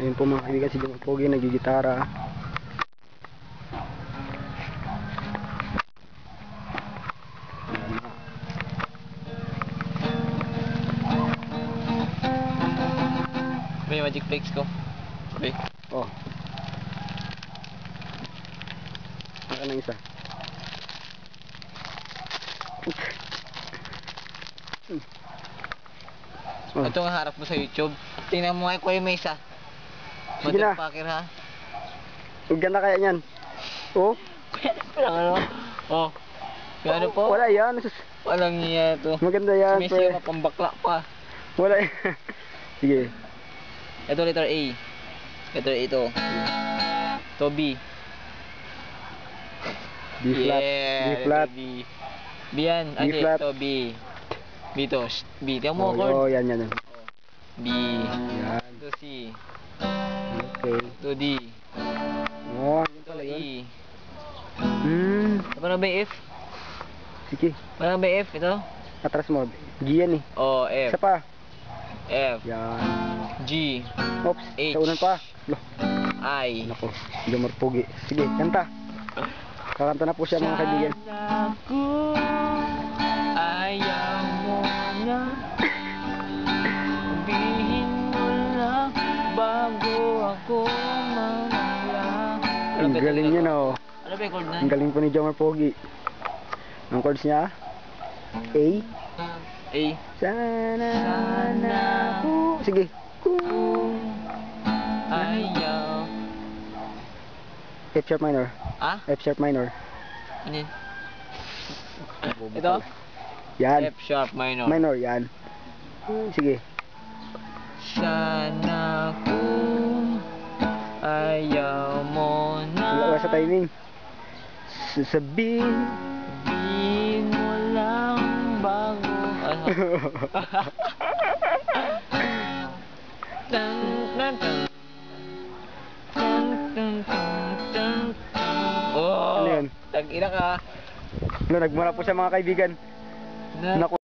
Ayun po mga kaibigan, si Jomar Pogi nagigitara. May magic flex ko. Okay. Oh. Saka ng isa. Oh. Ito nga harap mo sa YouTube. Tingnan mo nga ko yung may isa. Sige na. Motherfucker ha. Huwag ganda kaya niyan. Oh. Ano? Oh. Gano po? Wala yan. Walang iya to. Maganda yan. May siya mapambakla pa. Wala yan. Sige. Ito letter A. Letter A ito. To B. B flat. Yeah, B flat. B. B yan. B flat. To B. B to. B. Tiyan mo chord. Oh, yan. B. Yan. To C. Okay. To D. Oh, yan To pala yun. E. Hmm. Ano ba yung F? Sige. Ano ba yung F ito? Atras mo. G yan eh. O, Isa F. pa. F. Yan. G. Oops. H. Sa unan pa. Loh. I. Nako. Jomar Pogi. Sige, kanta. Kakanta na po siya mga kaibigan. Sana ko ayaw mo na. Sabihin mo lang bago ako mamala. Ang galing niya na oh. Ano ba yung chord na? Ang galing po ni Jomar Pogi. Ang chords niya A. A. Sana ko. Sige. Ayaw. F sharp minor. Ah? F sharp minor. Ano yun? Ito? Yan. F sharp minor. Minor yan. Sige. Sana kung ayaw mo Wala na. sa timing. Sasabihin. Sabihin mo lang bago ano. Tan tan tan. Tan tan tan tan. Oh. Ano yun? Tag-ina ka. Nagmula po siya mga kaibigan. Na Naku.